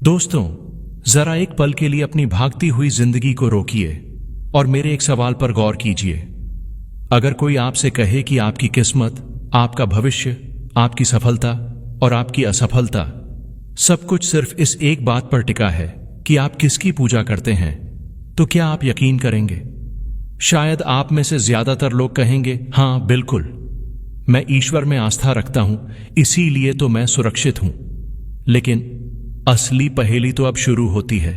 दोस्तों, जरा एक पल के लिए अपनी भागती हुई जिंदगी को रोकिए और मेरे एक सवाल पर गौर कीजिए। अगर कोई आपसे कहे कि आपकी किस्मत, आपका भविष्य, आपकी सफलता और आपकी असफलता सब कुछ सिर्फ इस एक बात पर टिका है कि आप किसकी पूजा करते हैं, तो क्या आप यकीन करेंगे? शायद आप में से ज्यादातर लोग कहेंगे, हां बिल्कुल, मैं ईश्वर में आस्था रखता हूं, इसीलिए तो मैं सुरक्षित हूं। लेकिन असली पहेली तो अब शुरू होती है।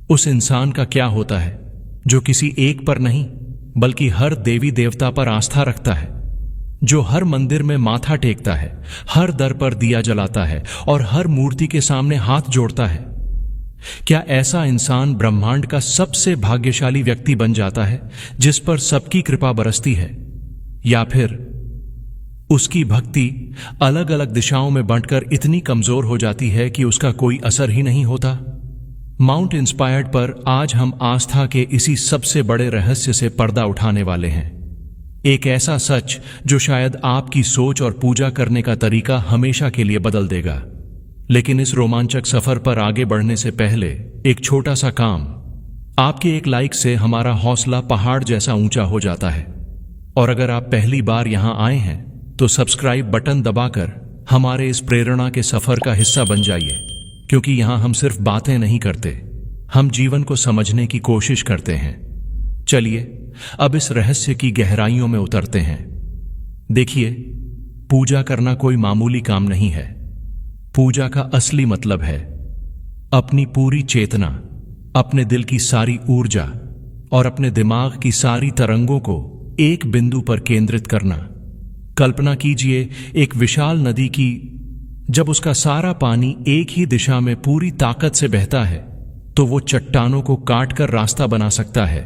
उस इंसान का क्या होता है जो किसी एक पर नहीं बल्कि हर देवी देवता पर आस्था रखता है, जो हर मंदिर में माथा टेकता है, हर दर पर दिया जलाता है और हर मूर्ति के सामने हाथ जोड़ता है? क्या ऐसा इंसान ब्रह्मांड का सबसे भाग्यशाली व्यक्ति बन जाता है जिस पर सबकी कृपा बरसती है, या फिर उसकी भक्ति अलग अलग दिशाओं में बंटकर इतनी कमजोर हो जाती है कि उसका कोई असर ही नहीं होता? माउंट इंस्पायर्ड पर आज हम आस्था के इसी सबसे बड़े रहस्य से पर्दा उठाने वाले हैं। एक ऐसा सच जो शायद आपकी सोच और पूजा करने का तरीका हमेशा के लिए बदल देगा। लेकिन इस रोमांचक सफर पर आगे बढ़ने से पहले एक छोटा सा काम। आपके एक लाइक से हमारा हौसला पहाड़ जैसा ऊंचा हो जाता है। और अगर आप पहली बार यहां आए हैं तो सब्सक्राइब बटन दबाकर हमारे इस प्रेरणा के सफर का हिस्सा बन जाइए, क्योंकि यहां हम सिर्फ बातें नहीं करते, हम जीवन को समझने की कोशिश करते हैं। चलिए अब इस रहस्य की गहराइयों में उतरते हैं। देखिए, पूजा करना कोई मामूली काम नहीं है। पूजा का असली मतलब है अपनी पूरी चेतना, अपने दिल की सारी ऊर्जा और अपने दिमाग की सारी तरंगों को एक बिंदु पर केंद्रित करना। कल्पना कीजिए एक विशाल नदी की। जब उसका सारा पानी एक ही दिशा में पूरी ताकत से बहता है तो वो चट्टानों को काटकर रास्ता बना सकता है,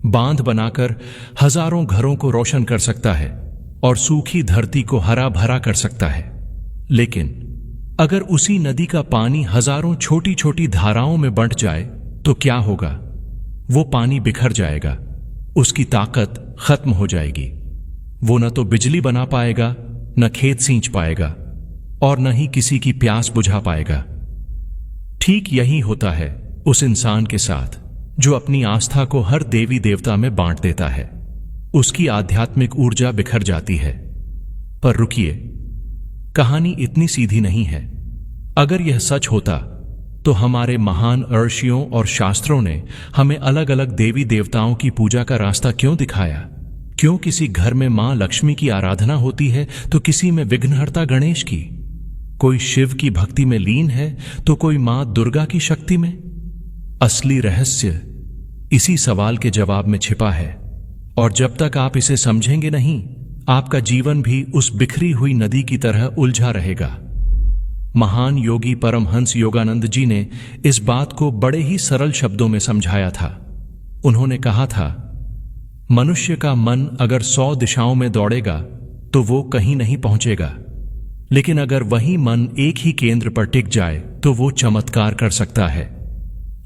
बांध बनाकर हजारों घरों को रोशन कर सकता है और सूखी धरती को हरा भरा कर सकता है। लेकिन अगर उसी नदी का पानी हजारों छोटी छोटी धाराओं में बंट जाए तो क्या होगा? वो पानी बिखर जाएगा, उसकी ताकत खत्म हो जाएगी। वो न तो बिजली बना पाएगा, न खेत सींच पाएगा और न ही किसी की प्यास बुझा पाएगा। ठीक यही होता है उस इंसान के साथ जो अपनी आस्था को हर देवी देवता में बांट देता है। उसकी आध्यात्मिक ऊर्जा बिखर जाती है। पर रुकिए, कहानी इतनी सीधी नहीं है। अगर यह सच होता तो हमारे महान ऋषियों और शास्त्रों ने हमें अलग अलग देवी देवताओं की पूजा का रास्ता क्यों दिखाया? क्यों किसी घर में मां लक्ष्मी की आराधना होती है तो किसी में विघ्नहर्ता गणेश की? कोई शिव की भक्ति में लीन है तो कोई मां दुर्गा की शक्ति में? असली रहस्य इसी सवाल के जवाब में छिपा है। और जब तक आप इसे समझेंगे नहीं, आपका जीवन भी उस बिखरी हुई नदी की तरह उलझा रहेगा। महान योगी परमहंस योगानंद जी ने इस बात को बड़े ही सरल शब्दों में समझाया था। उन्होंने कहा था, मनुष्य का मन अगर 100 दिशाओं में दौड़ेगा तो वो कहीं नहीं पहुंचेगा, लेकिन अगर वही मन एक ही केंद्र पर टिक जाए तो वो चमत्कार कर सकता है।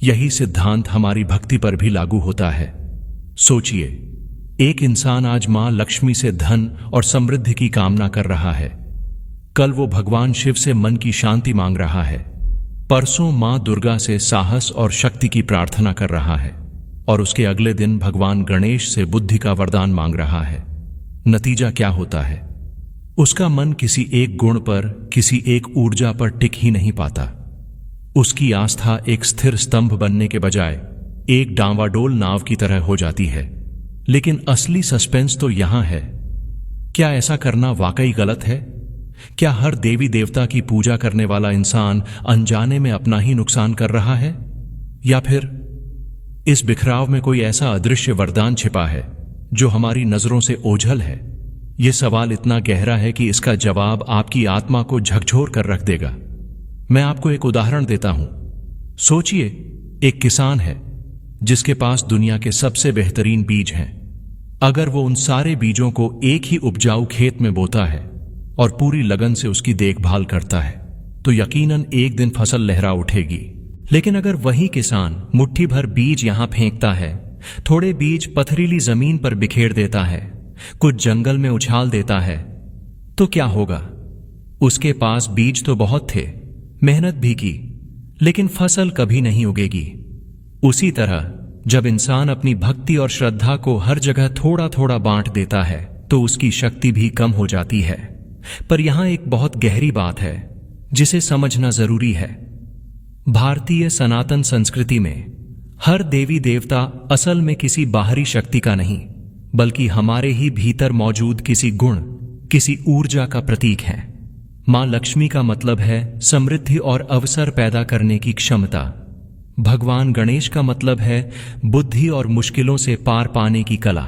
यही सिद्धांत हमारी भक्ति पर भी लागू होता है। सोचिए, एक इंसान आज मां लक्ष्मी से धन और समृद्धि की कामना कर रहा है। कल वो भगवान शिव से मन की शांति मांग रहा है। परसों मां दुर्गा से साहस और शक्ति की प्रार्थना कर रहा है और उसके अगले दिन भगवान गणेश से बुद्धि का वरदान मांग रहा है। नतीजा क्या होता है? उसका मन किसी एक गुण पर, किसी एक ऊर्जा पर टिक ही नहीं पाता। उसकी आस्था एक स्थिर स्तंभ बनने के बजाय एक डांवाडोल नाव की तरह हो जाती है। लेकिन असली सस्पेंस तो यहां है। क्या ऐसा करना वाकई गलत है? क्या हर देवी देवता की पूजा करने वाला इंसान अनजाने में अपना ही नुकसान कर रहा है? या फिर इस बिखराव में कोई ऐसा अदृश्य वरदान छिपा है जो हमारी नजरों से ओझल है? यह सवाल इतना गहरा है कि इसका जवाब आपकी आत्मा को झकझोर कर रख देगा। मैं आपको एक उदाहरण देता हूं। सोचिए, एक किसान है जिसके पास दुनिया के सबसे बेहतरीन बीज हैं। अगर वो उन सारे बीजों को एक ही उपजाऊ खेत में बोता है और पूरी लगन से उसकी देखभाल करता है तो यकीनन एक दिन फसल लहरा उठेगी। लेकिन अगर वही किसान मुट्ठी भर बीज यहां फेंकता है, थोड़े बीज पथरीली जमीन पर बिखेर देता है, कुछ जंगल में उछाल देता है, तो क्या होगा? उसके पास बीज तो बहुत थे, मेहनत भी की, लेकिन फसल कभी नहीं उगेगी। उसी तरह जब इंसान अपनी भक्ति और श्रद्धा को हर जगह थोड़ा थोड़ा बांट देता है तो उसकी शक्ति भी कम हो जाती है। पर यहां एक बहुत गहरी बात है जिसे समझना जरूरी है। भारतीय सनातन संस्कृति में हर देवी देवता असल में किसी बाहरी शक्ति का नहीं, बल्कि हमारे ही भीतर मौजूद किसी गुण, किसी ऊर्जा का प्रतीक है। मां लक्ष्मी का मतलब है समृद्धि और अवसर पैदा करने की क्षमता। भगवान गणेश का मतलब है बुद्धि और मुश्किलों से पार पाने की कला।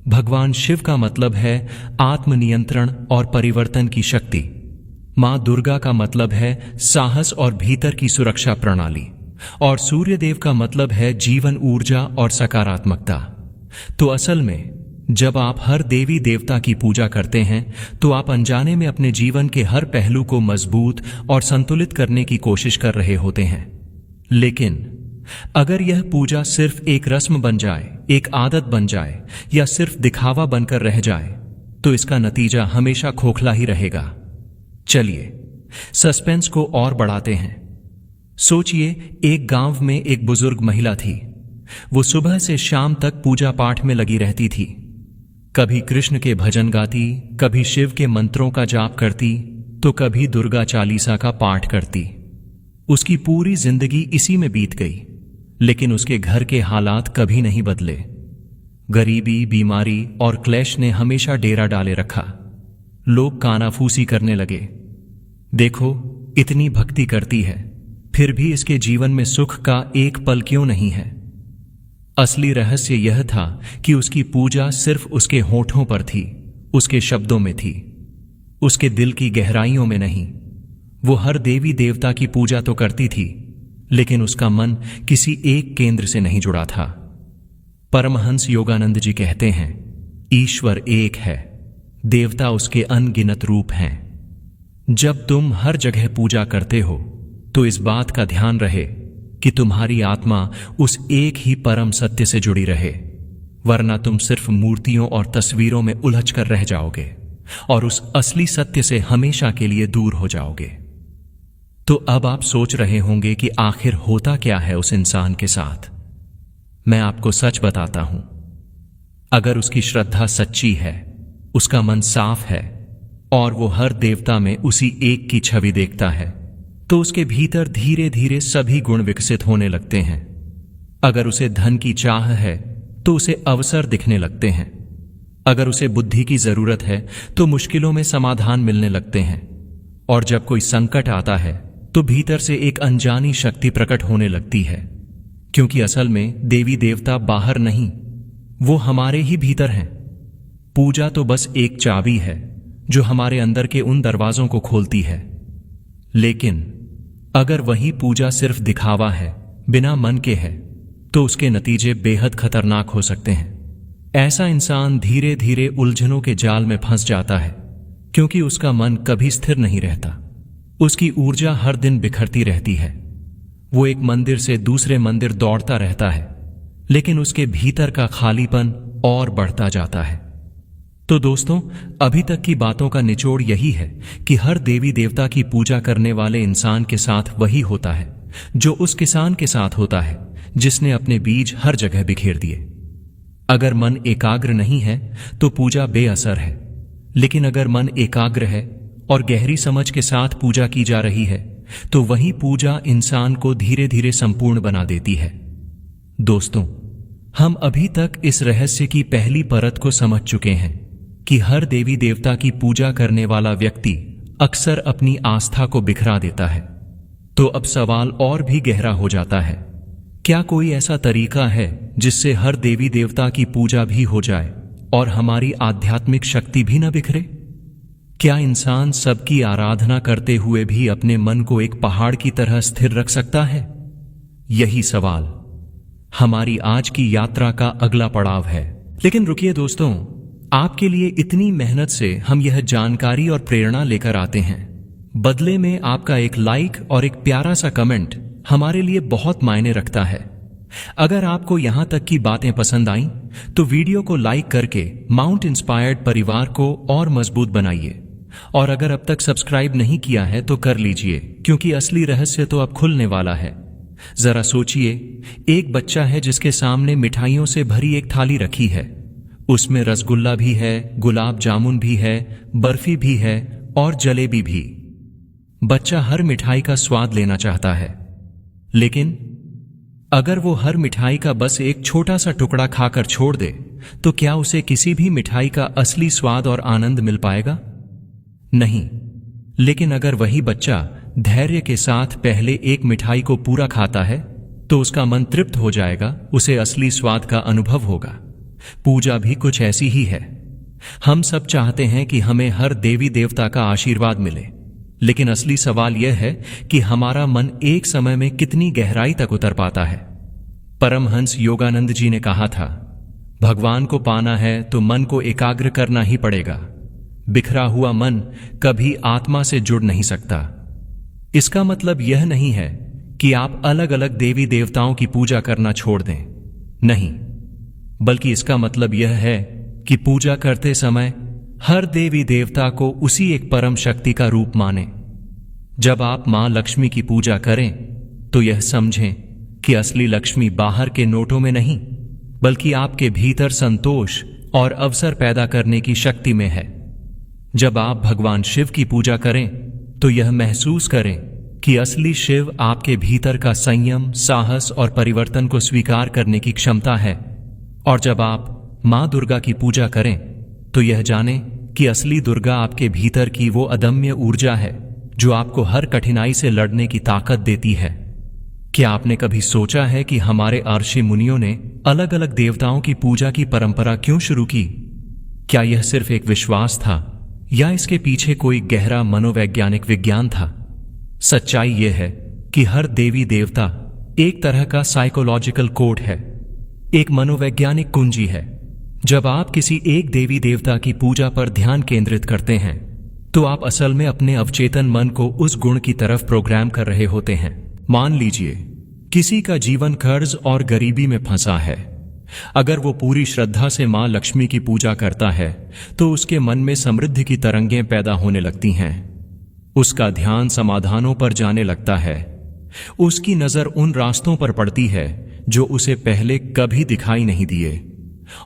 भगवान शिव का मतलब है आत्मनियंत्रण और परिवर्तन की शक्ति। मां दुर्गा का मतलब है साहस और भीतर की सुरक्षा प्रणाली। और सूर्यदेव का मतलब है जीवन ऊर्जा और सकारात्मकता। तो असल में जब आप हर देवी देवता की पूजा करते हैं तो आप अनजाने में अपने जीवन के हर पहलू को मजबूत और संतुलित करने की कोशिश कर रहे होते हैं। लेकिन अगर यह पूजा सिर्फ एक रस्म बन जाए, एक आदत बन जाए या सिर्फ दिखावा बनकर रह जाए तो इसका नतीजा हमेशा खोखला ही रहेगा। चलिए सस्पेंस को और बढ़ाते हैं। सोचिए, एक गांव में एक बुजुर्ग महिला थी। वो सुबह से शाम तक पूजा पाठ में लगी रहती थी। कभी कृष्ण के भजन गाती, कभी शिव के मंत्रों का जाप करती, तो कभी दुर्गा चालीसा का पाठ करती। उसकी पूरी जिंदगी इसी में बीत गई, लेकिन उसके घर के हालात कभी नहीं बदले। गरीबी, बीमारी और क्लेश ने हमेशा डेरा डाले रखा। लोग कानाफूसी करने लगे, देखो इतनी भक्ति करती है, फिर भी इसके जीवन में सुख का एक पल क्यों नहीं है। असली रहस्य यह था कि उसकी पूजा सिर्फ उसके होठों पर थी, उसके शब्दों में थी, उसके दिल की गहराइयों में नहीं। वो हर देवी देवता की पूजा तो करती थी, लेकिन उसका मन किसी एक केंद्र से नहीं जुड़ा था। परमहंस योगानंद जी कहते हैं, ईश्वर एक है, देवता उसके अनगिनत रूप हैं। जब तुम हर जगह पूजा करते हो तो इस बात का ध्यान रहे कि तुम्हारी आत्मा उस एक ही परम सत्य से जुड़ी रहे, वरना तुम सिर्फ मूर्तियों और तस्वीरों में उलझ कर रह जाओगे और उस असली सत्य से हमेशा के लिए दूर हो जाओगे। तो अब आप सोच रहे होंगे कि आखिर होता क्या है उस इंसान के साथ। मैं आपको सच बताता हूं, अगर उसकी श्रद्धा सच्ची है, उसका मन साफ है और वो हर देवता में उसी एक की छवि देखता है, तो उसके भीतर धीरे धीरे सभी गुण विकसित होने लगते हैं। अगर उसे धन की चाह है तो उसे अवसर दिखने लगते हैं। अगर उसे बुद्धि की जरूरत है तो मुश्किलों में समाधान मिलने लगते हैं। और जब कोई संकट आता है तो भीतर से एक अनजानी शक्ति प्रकट होने लगती है, क्योंकि असल में देवी देवता बाहर नहीं, वो हमारे ही भीतर हैं। पूजा तो बस एक चाबी है जो हमारे अंदर के उन दरवाजों को खोलती है। लेकिन अगर वही पूजा सिर्फ दिखावा है, बिना मन के है, तो उसके नतीजे बेहद खतरनाक हो सकते हैं। ऐसा इंसान धीरे धीरे उलझनों के जाल में फंस जाता है, क्योंकि उसका मन कभी स्थिर नहीं रहता। उसकी ऊर्जा हर दिन बिखरती रहती है। वो एक मंदिर से दूसरे मंदिर दौड़ता रहता है, लेकिन उसके भीतर का खालीपन और बढ़ता जाता है। तो दोस्तों, अभी तक की बातों का निचोड़ यही है कि हर देवी देवता की पूजा करने वाले इंसान के साथ वही होता है जो उस किसान के साथ होता है जिसने अपने बीज हर जगह बिखेर दिए। अगर मन एकाग्र नहीं है तो पूजा बेअसर है, लेकिन अगर मन एकाग्र है और गहरी समझ के साथ पूजा की जा रही है तो वही पूजा इंसान को धीरे धीरे संपूर्ण बना देती है। दोस्तों, हम अभी तक इस रहस्य की पहली परत को समझ चुके हैं कि हर देवी देवता की पूजा करने वाला व्यक्ति अक्सर अपनी आस्था को बिखरा देता है। तो अब सवाल और भी गहरा हो जाता है, क्या कोई ऐसा तरीका है जिससे हर देवी देवता की पूजा भी हो जाए और हमारी आध्यात्मिक शक्ति भी न बिखरे? क्या इंसान सबकी आराधना करते हुए भी अपने मन को एक पहाड़ की तरह स्थिर रख सकता है? यही सवाल हमारी आज की यात्रा का अगला पड़ाव है। लेकिन रुकिए दोस्तों, आपके लिए इतनी मेहनत से हम यह जानकारी और प्रेरणा लेकर आते हैं। बदले में आपका एक लाइक और एक प्यारा सा कमेंट हमारे लिए बहुत मायने रखता है। अगर आपको यहां तक की बातें पसंद आईं, तो वीडियो को लाइक करके माउंट इंस्पायर्ड परिवार को और मजबूत बनाइए और अगर अब तक सब्सक्राइब नहीं किया है तो कर लीजिए, क्योंकि असली रहस्य तो अब खुलने वाला है। जरा सोचिए, एक बच्चा है जिसके सामने मिठाइयों से भरी एक थाली रखी है। उसमें रसगुल्ला भी है, गुलाब जामुन भी है, बर्फी भी है और जलेबी भी। बच्चा हर मिठाई का स्वाद लेना चाहता है, लेकिन अगर वो हर मिठाई का बस एक छोटा सा टुकड़ा खाकर छोड़ दे, तो क्या उसे किसी भी मिठाई का असली स्वाद और आनंद मिल पाएगा? नहीं। लेकिन अगर वही बच्चा धैर्य के साथ पहले एक मिठाई को पूरा खाता है, तो उसका मन तृप्त हो जाएगा, उसे असली स्वाद का अनुभव होगा। पूजा भी कुछ ऐसी ही है। हम सब चाहते हैं कि हमें हर देवी देवता का आशीर्वाद मिले, लेकिन असली सवाल यह है कि हमारा मन एक समय में कितनी गहराई तक उतर पाता है। परमहंस योगानंद जी ने कहा था, भगवान को पाना है तो मन को एकाग्र करना ही पड़ेगा। बिखरा हुआ मन कभी आत्मा से जुड़ नहीं सकता। इसका मतलब यह नहीं है कि आप अलग अलग देवी देवताओं की पूजा करना छोड़ दें, नहीं, बल्कि इसका मतलब यह है कि पूजा करते समय हर देवी देवता को उसी एक परम शक्ति का रूप माने। जब आप मां लक्ष्मी की पूजा करें तो यह समझें कि असली लक्ष्मी बाहर के नोटों में नहीं, बल्कि आपके भीतर संतोष और अवसर पैदा करने की शक्ति में है। जब आप भगवान शिव की पूजा करें तो यह महसूस करें कि असली शिव आपके भीतर का संयम, साहस और परिवर्तन को स्वीकार करने की क्षमता है। और जब आप मां दुर्गा की पूजा करें तो यह जाने कि असली दुर्गा आपके भीतर की वो अदम्य ऊर्जा है जो आपको हर कठिनाई से लड़ने की ताकत देती है। क्या आपने कभी सोचा है कि हमारे ऋषि मुनियों ने अलग अलग देवताओं की पूजा की परंपरा क्यों शुरू की? क्या यह सिर्फ एक विश्वास था या इसके पीछे कोई गहरा मनोवैज्ञानिक विज्ञान था? सच्चाई यह है कि हर देवी देवता एक तरह का साइकोलॉजिकल कोड है, एक मनोवैज्ञानिक कुंजी है। जब आप किसी एक देवी देवता की पूजा पर ध्यान केंद्रित करते हैं तो आप असल में अपने अवचेतन मन को उस गुण की तरफ प्रोग्राम कर रहे होते हैं। मान लीजिए किसी का जीवन कर्ज और गरीबी में फंसा है। अगर वो पूरी श्रद्धा से मां लक्ष्मी की पूजा करता है तो उसके मन में समृद्धि की तरंगें पैदा होने लगती हैं। उसका ध्यान समाधानों पर जाने लगता है। उसकी नजर उन रास्तों पर पड़ती है जो उसे पहले कभी दिखाई नहीं दिए,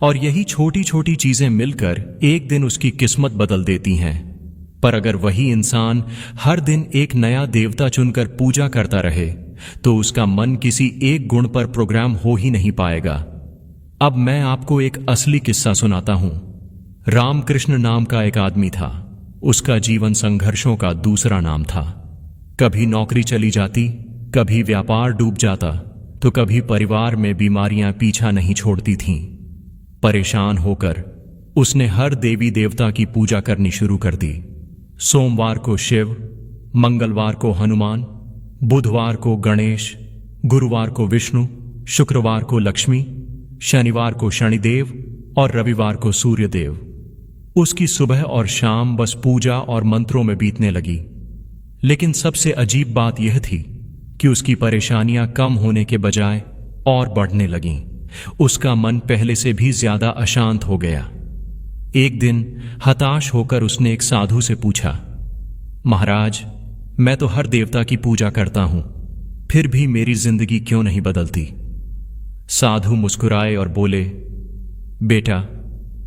और यही छोटी छोटी चीजें मिलकर एक दिन उसकी किस्मत बदल देती हैं। पर अगर वही इंसान हर दिन एक नया देवता चुनकर पूजा करता रहे तो उसका मन किसी एक गुण पर प्रोग्राम हो ही नहीं पाएगा। अब मैं आपको एक असली किस्सा सुनाता हूं। रामकृष्ण नाम का एक आदमी था। उसका जीवन संघर्षों का दूसरा नाम था। कभी नौकरी चली जाती, कभी व्यापार डूब जाता, तो कभी परिवार में बीमारियां पीछा नहीं छोड़ती थीं। परेशान होकर उसने हर देवी देवता की पूजा करनी शुरू कर दी। सोमवार को शिव, मंगलवार को हनुमान, बुधवार को गणेश, गुरुवार को विष्णु, शुक्रवार को लक्ष्मी, शनिवार को शनिदेव और रविवार को सूर्यदेव। उसकी सुबह और शाम बस पूजा और मंत्रों में बीतने लगी। लेकिन सबसे अजीब बात यह थी कि उसकी परेशानियां कम होने के बजाय और बढ़ने लगीं। उसका मन पहले से भी ज्यादा अशांत हो गया। एक दिन हताश होकर उसने एक साधु से पूछा, महाराज, मैं तो हर देवता की पूजा करता हूं, फिर भी मेरी जिंदगी क्यों नहीं बदलती? साधु मुस्कुराए और बोले, बेटा,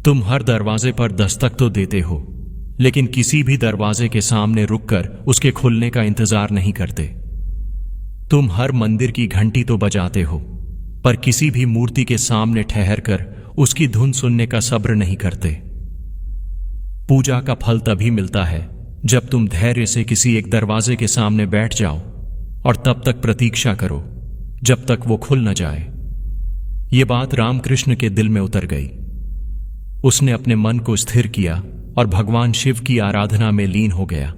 तुम हर दरवाजे पर दस्तक तो देते हो, लेकिन किसी भी दरवाजे के सामने रुककर उसके खुलने का इंतजार नहीं करते। तुम हर मंदिर की घंटी तो बजाते हो, पर किसी भी मूर्ति के सामने ठहरकर उसकी धुन सुनने का सब्र नहीं करते। पूजा का फल तभी मिलता है जब तुम धैर्य से किसी एक दरवाजे के सामने बैठ जाओ और तब तक प्रतीक्षा करो जब तक वो खुल न जाए। ये बात रामकृष्ण के दिल में उतर गई। उसने अपने मन को स्थिर किया और भगवान शिव की आराधना में लीन हो गया।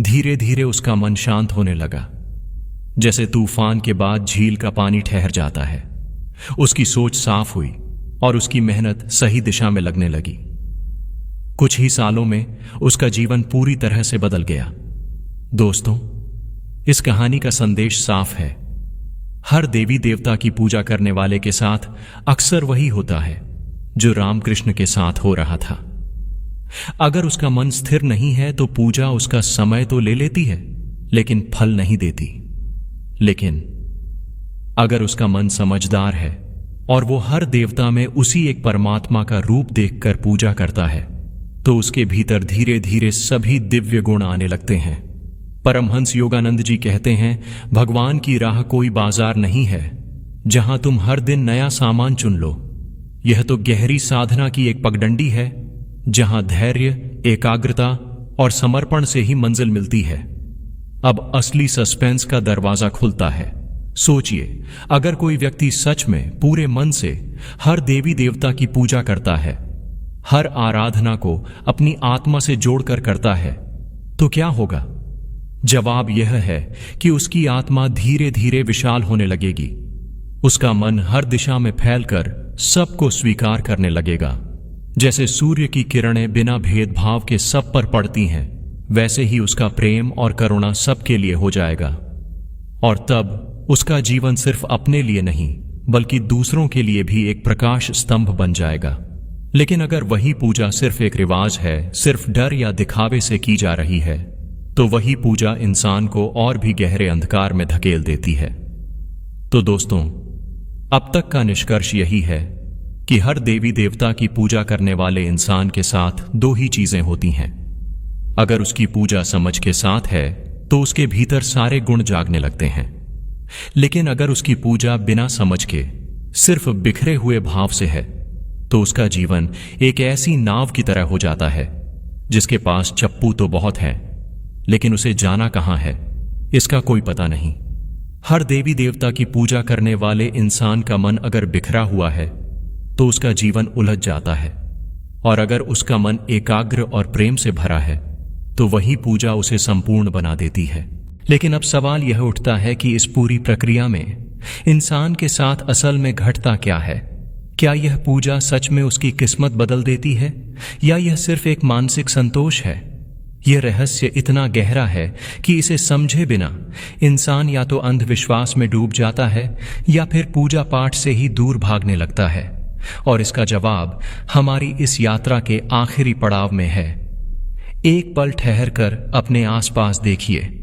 धीरे धीरे उसका मन शांत होने लगा, जैसे तूफान के बाद झील का पानी ठहर जाता है। उसकी सोच साफ हुई और उसकी मेहनत सही दिशा में लगने लगी। कुछ ही सालों में उसका जीवन पूरी तरह से बदल गया। दोस्तों, इस कहानी का संदेश साफ है। हर देवी देवता की पूजा करने वाले के साथ अक्सर वही होता है जो रामकृष्ण के साथ हो रहा था। अगर उसका मन स्थिर नहीं है तो पूजा उसका समय तो ले लेती है, लेकिन फल नहीं देती। लेकिन अगर उसका मन समझदार है और वो हर देवता में उसी एक परमात्मा का रूप देखकर पूजा करता है, तो उसके भीतर धीरे धीरे सभी दिव्य गुण आने लगते हैं। परमहंस योगानंद जी कहते हैं, भगवान की राह कोई बाजार नहीं है जहां तुम हर दिन नया सामान चुन लो। यह तो गहरी साधना की एक पगडंडी है जहां धैर्य, एकाग्रता और समर्पण से ही मंजिल मिलती है। अब असली सस्पेंस का दरवाजा खुलता है। सोचिए, अगर कोई व्यक्ति सच में पूरे मन से हर देवी देवता की पूजा करता है, हर आराधना को अपनी आत्मा से जोड़कर करता है, तो क्या होगा? जवाब यह है कि उसकी आत्मा धीरे धीरे विशाल होने लगेगी। उसका मन हर दिशा में फैलकर सबको स्वीकार करने लगेगा। जैसे सूर्य की किरणें बिना भेदभाव के सब पर पड़ती हैं, वैसे ही उसका प्रेम और करुणा सबके लिए हो जाएगा। और तब उसका जीवन सिर्फ अपने लिए नहीं, बल्कि दूसरों के लिए भी एक प्रकाश स्तंभ बन जाएगा। लेकिन अगर वही पूजा सिर्फ एक रिवाज है, सिर्फ डर या दिखावे से की जा रही है, तो वही पूजा इंसान को और भी गहरे अंधकार में धकेल देती है। तो दोस्तों, अब तक का निष्कर्ष यही है कि हर देवी देवता की पूजा करने वाले इंसान के साथ दो ही चीजें होती हैं। अगर उसकी पूजा समझ के साथ है तो उसके भीतर सारे गुण जागने लगते हैं। लेकिन अगर उसकी पूजा बिना समझ के सिर्फ बिखरे हुए भाव से है, तो उसका जीवन एक ऐसी नाव की तरह हो जाता है जिसके पास चप्पू तो बहुत है, लेकिन उसे जाना कहां है इसका कोई पता नहीं। हर देवी देवता की पूजा करने वाले इंसान का मन अगर बिखरा हुआ है तो उसका जीवन उलझ जाता है, और अगर उसका मन एकाग्र और प्रेम से भरा है तो वही पूजा उसे संपूर्ण बना देती है। लेकिन अब सवाल यह उठता है कि इस पूरी प्रक्रिया में इंसान के साथ असल में घटता क्या है? क्या यह पूजा सच में उसकी किस्मत बदल देती है, या यह सिर्फ एक मानसिक संतोष है? यह रहस्य इतना गहरा है कि इसे समझे बिना इंसान या तो अंधविश्वास में डूब जाता है या फिर पूजा पाठ से ही दूर भागने लगता है। और इसका जवाब हमारी इस यात्रा के आखिरी पड़ाव में है। एक पल ठहर कर अपने आसपास देखिए।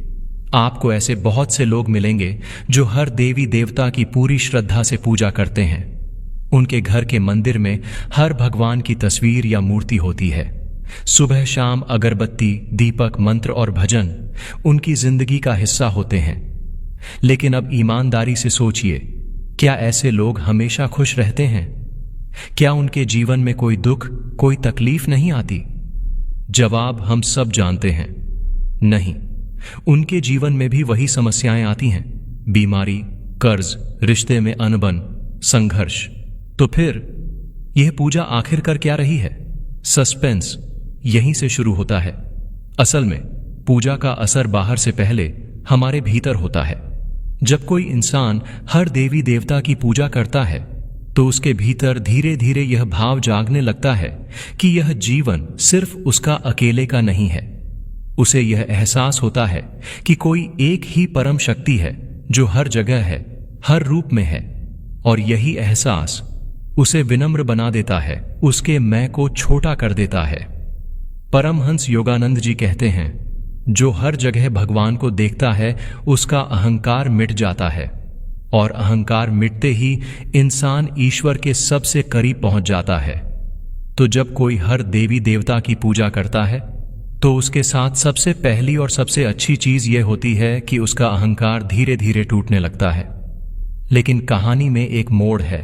आपको ऐसे बहुत से लोग मिलेंगे जो हर देवी देवता की पूरी श्रद्धा से पूजा करते हैं। उनके घर के मंदिर में हर भगवान की तस्वीर या मूर्ति होती है। सुबह शाम अगरबत्ती, दीपक, मंत्र और भजन उनकी जिंदगी का हिस्सा होते हैं। लेकिन अब ईमानदारी से सोचिए, क्या ऐसे लोग हमेशा खुश रहते हैं? क्या उनके जीवन में कोई दुख, कोई तकलीफ नहीं आती? जवाब हम सब जानते हैं, नहीं। उनके जीवन में भी वही समस्याएं आती हैं, बीमारी, कर्ज, रिश्ते में अनबन, संघर्ष। तो फिर यह पूजा आखिर कर क्या रही है? सस्पेंस यहीं से शुरू होता है। असल में पूजा का असर बाहर से पहले हमारे भीतर होता है। जब कोई इंसान हर देवी देवता की पूजा करता है तो उसके भीतर धीरे धीरे यह भाव जागने लगता है कि यह जीवन सिर्फ उसका अकेले का नहीं है। उसे यह एहसास होता है कि कोई एक ही परम शक्ति है जो हर जगह है, हर रूप में है। और यही एहसास उसे विनम्र बना देता है, उसके मैं को छोटा कर देता है। परमहंस योगानंद जी कहते हैं, जो हर जगह भगवान को देखता है उसका अहंकार मिट जाता है, और अहंकार मिटते ही इंसान ईश्वर के सबसे करीब पहुंच जाता है। तो जब कोई हर देवी देवता की पूजा करता है तो उसके साथ सबसे पहली और सबसे अच्छी चीज यह होती है कि उसका अहंकार धीरे धीरे टूटने लगता है। लेकिन कहानी में एक मोड़ है।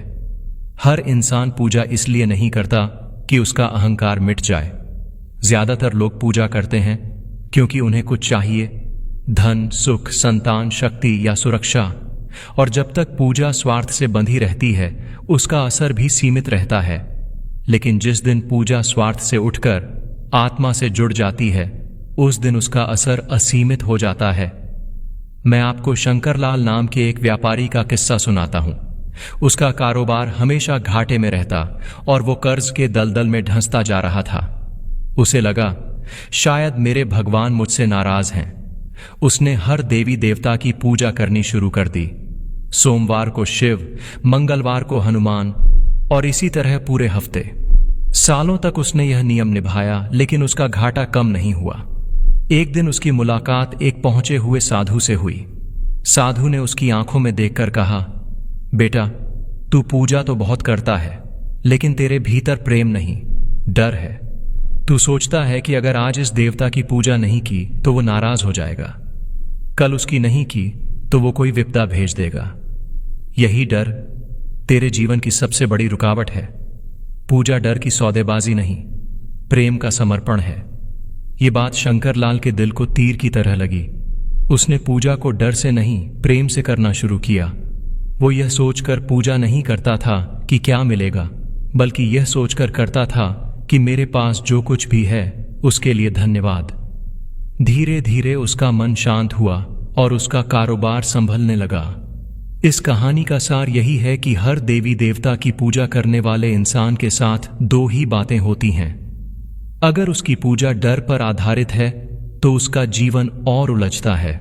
हर इंसान पूजा इसलिए नहीं करता कि उसका अहंकार मिट जाए। ज्यादातर लोग पूजा करते हैं क्योंकि उन्हें कुछ चाहिए, धन, सुख, संतान, शक्ति या सुरक्षा। और जब तक पूजा स्वार्थ से बंधी रहती है उसका असर भी सीमित रहता है। लेकिन जिस दिन पूजा स्वार्थ से उठकर आत्मा से जुड़ जाती है, उस दिन उसका असर असीमित हो जाता है। मैं आपको शंकरलाल नाम के एक व्यापारी का किस्सा सुनाता हूं। उसका कारोबार हमेशा घाटे में रहता और वो कर्ज के दलदल में धंसता जा रहा था। उसे लगा, शायद मेरे भगवान मुझसे नाराज हैं। उसने हर देवी देवता की पूजा करनी शुरू कर दी। सोमवार को शिव, मंगलवार को हनुमान, और इसी तरह पूरे हफ्ते। सालों तक उसने यह नियम निभाया, लेकिन उसका घाटा कम नहीं हुआ। एक दिन उसकी मुलाकात एक पहुंचे हुए साधु से हुई। साधु ने उसकी आंखों में देखकर कहा, बेटा, तू पूजा तो बहुत करता है, लेकिन तेरे भीतर प्रेम नहीं, डर है। तू सोचता है कि अगर आज इस देवता की पूजा नहीं की तो वो नाराज हो जाएगा, कल उसकी नहीं की तो वो कोई विपदा भेज देगा। यही डर तेरे जीवन की सबसे बड़ी रुकावट है। पूजा डर की सौदेबाजी नहीं, प्रेम का समर्पण है। ये बात शंकर लाल के दिल को तीर की तरह लगी। उसने पूजा को डर से नहीं, प्रेम से करना शुरू किया। वो यह सोचकर पूजा नहीं करता था कि क्या मिलेगा, बल्कि यह सोचकर करता था कि मेरे पास जो कुछ भी है उसके लिए धन्यवाद। धीरे धीरे उसका मन शांत हुआ और उसका कारोबार संभलने लगा। इस कहानी का सार यही है कि हर देवी देवता की पूजा करने वाले इंसान के साथ दो ही बातें होती हैं। अगर उसकी पूजा डर पर आधारित है तो उसका जीवन और उलझता है,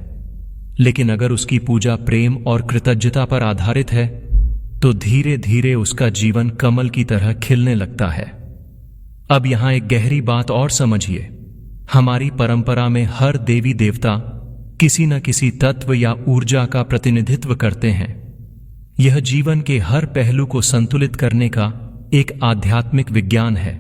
लेकिन अगर उसकी पूजा प्रेम और कृतज्ञता पर आधारित है तो धीरे धीरे उसका जीवन कमल की तरह खिलने लगता है। अब यहां एक गहरी बात और समझिए। हमारी परंपरा में हर देवी देवता किसी न किसी तत्व या ऊर्जा का प्रतिनिधित्व करते हैं। यह जीवन के हर पहलू को संतुलित करने का एक आध्यात्मिक विज्ञान है।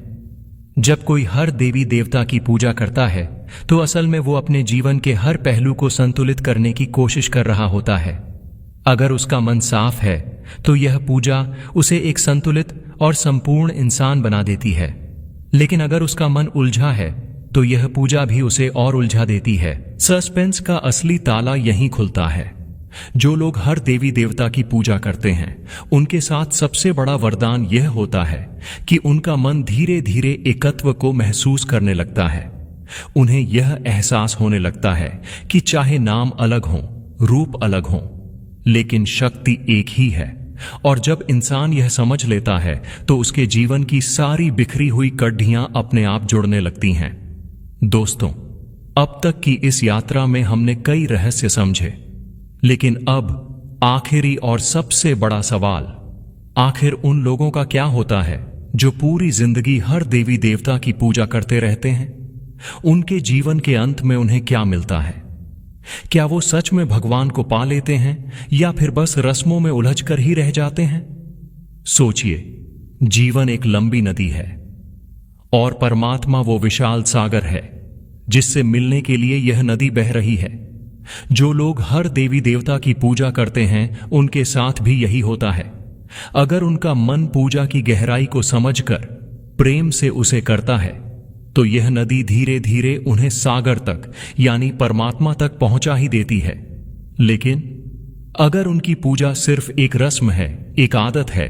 जब कोई हर देवी देवता की पूजा करता है तो असल में वो अपने जीवन के हर पहलू को संतुलित करने की कोशिश कर रहा होता है। अगर उसका मन साफ है तो यह पूजा उसे एक संतुलित और संपूर्ण इंसान बना देती है, लेकिन अगर उसका मन उलझा है तो यह पूजा भी उसे और उलझा देती है। सस्पेंस का असली ताला यहीं खुलता है। जो लोग हर देवी देवता की पूजा करते हैं उनके साथ सबसे बड़ा वरदान यह होता है कि उनका मन धीरे धीरे एकत्व को महसूस करने लगता है। उन्हें यह एहसास होने लगता है कि चाहे नाम अलग हो, रूप अलग हो, लेकिन शक्ति एक ही है। और जब इंसान यह समझ लेता है तो उसके जीवन की सारी बिखरी हुई कड़ियां अपने आप जुड़ने लगती हैं। दोस्तों, अब तक की इस यात्रा में हमने कई रहस्य समझे, लेकिन अब आखिरी और सबसे बड़ा सवाल, आखिर उन लोगों का क्या होता है जो पूरी जिंदगी हर देवी देवता की पूजा करते रहते हैं? उनके जीवन के अंत में उन्हें क्या मिलता है? क्या वो सच में भगवान को पा लेते हैं या फिर बस रस्मों में उलझकर ही रह जाते हैं? सोचिए, जीवन एक लंबी नदी है और परमात्मा वो विशाल सागर है जिससे मिलने के लिए यह नदी बह रही है। जो लोग हर देवी देवता की पूजा करते हैं उनके साथ भी यही होता है। अगर उनका मन पूजा की गहराई को समझकर प्रेम से उसे करता है तो यह नदी धीरे धीरे उन्हें सागर तक यानी परमात्मा तक पहुंचा ही देती है। लेकिन अगर उनकी पूजा सिर्फ एक रस्म है, एक आदत है,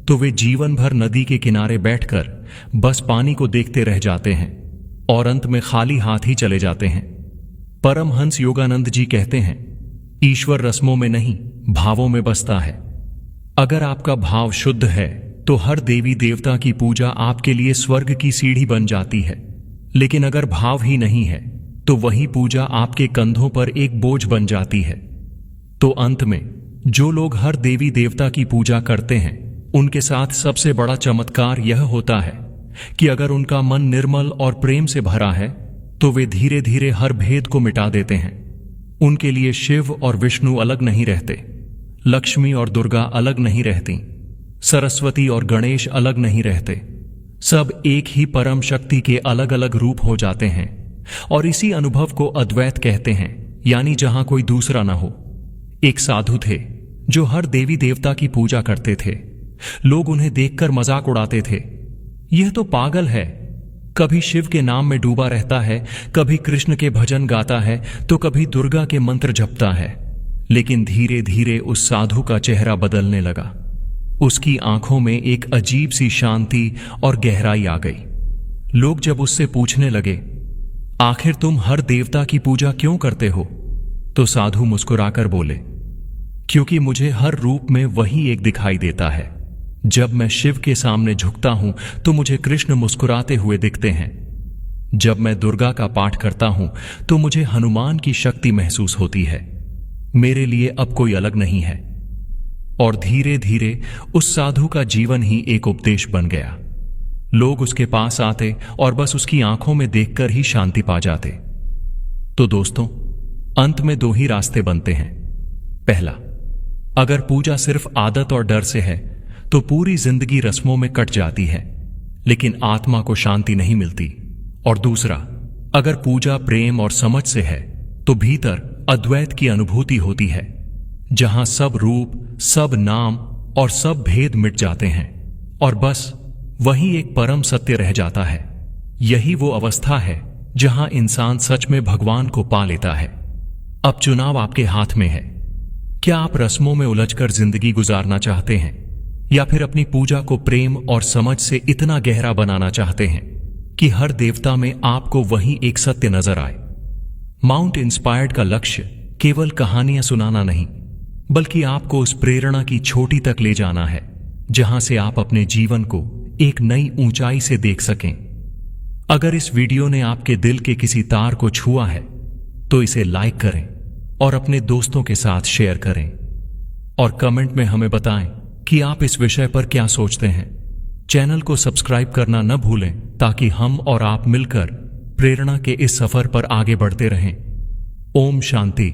तो वे जीवन भर नदी के किनारे बैठकर बस पानी को देखते रह जाते हैं और अंत में खाली हाथ ही चले जाते हैं। परमहंस योगानंद जी कहते हैं, ईश्वर रस्मों में नहीं, भावों में बसता है। अगर आपका भाव शुद्ध है तो हर देवी देवता की पूजा आपके लिए स्वर्ग की सीढ़ी बन जाती है। लेकिन अगर भाव ही नहीं है तो वही पूजा आपके कंधों पर एक बोझ बन जाती है। तो अंत में जो लोग हर देवी देवता की पूजा करते हैं उनके साथ सबसे बड़ा चमत्कार यह होता है कि अगर उनका मन निर्मल और प्रेम से भरा है तो वे धीरे धीरे हर भेद को मिटा देते हैं। उनके लिए शिव और विष्णु अलग नहीं रहते, लक्ष्मी और दुर्गा अलग नहीं रहती, सरस्वती और गणेश अलग नहीं रहते। सब एक ही परम शक्ति के अलग अलग रूप हो जाते हैं और इसी अनुभव को अद्वैत कहते हैं, यानी जहां कोई दूसरा ना हो। एक साधु थे जो हर देवी देवता की पूजा करते थे। लोग उन्हें देखकर मजाक उड़ाते थे, यह तो पागल है, कभी शिव के नाम में डूबा रहता है, कभी कृष्ण के भजन गाता है तो कभी दुर्गा के मंत्र जपता है। लेकिन धीरे धीरे उस साधु का चेहरा बदलने लगा। उसकी आंखों में एक अजीब सी शांति और गहराई आ गई। लोग जब उससे पूछने लगे, आखिर तुम हर देवता की पूजा क्यों करते हो? तो साधु मुस्कुराकर बोले, क्योंकि मुझे हर रूप में वही एक दिखाई देता है। जब मैं शिव के सामने झुकता हूं तो मुझे कृष्ण मुस्कुराते हुए दिखते हैं। जब मैं दुर्गा का पाठ करता हूं तो मुझे हनुमान की शक्ति महसूस होती है। मेरे लिए अब कोई अलग नहीं है। और धीरे धीरे उस साधु का जीवन ही एक उपदेश बन गया। लोग उसके पास आते और बस उसकी आंखों में देखकर ही शांति पा जाते। तो दोस्तों, अंत में दो ही रास्ते बनते हैं। पहला, अगर पूजा सिर्फ आदत और डर से है तो पूरी जिंदगी रस्मों में कट जाती है, लेकिन आत्मा को शांति नहीं मिलती। और दूसरा, अगर पूजा प्रेम और समझ से है तो भीतर अद्वैत की अनुभूति होती है, जहां सब रूप, सब नाम और सब भेद मिट जाते हैं और बस वही एक परम सत्य रह जाता है। यही वो अवस्था है जहां इंसान सच में भगवान को पा लेता है। अब चुनाव आपके हाथ में है। क्या आप रस्मों में उलझकर जिंदगी गुजारना चाहते हैं, या फिर अपनी पूजा को प्रेम और समझ से इतना गहरा बनाना चाहते हैं कि हर देवता में आपको वही एक सत्य नजर आए? माउंट इंस्पायर्ड का लक्ष्य केवल कहानियां सुनाना नहीं, बल्कि आपको उस प्रेरणा की चोटी तक ले जाना है जहां से आप अपने जीवन को एक नई ऊंचाई से देख सकें। अगर इस वीडियो ने आपके दिल के किसी तार को छुआ है तो इसे लाइक करें और अपने दोस्तों के साथ शेयर करें, और कमेंट में हमें बताएं कि आप इस विषय पर क्या सोचते हैं। चैनल को सब्सक्राइब करना न भूलें ताकि हम और आप मिलकर प्रेरणा के इस सफर पर आगे बढ़ते रहें। ओम शांति।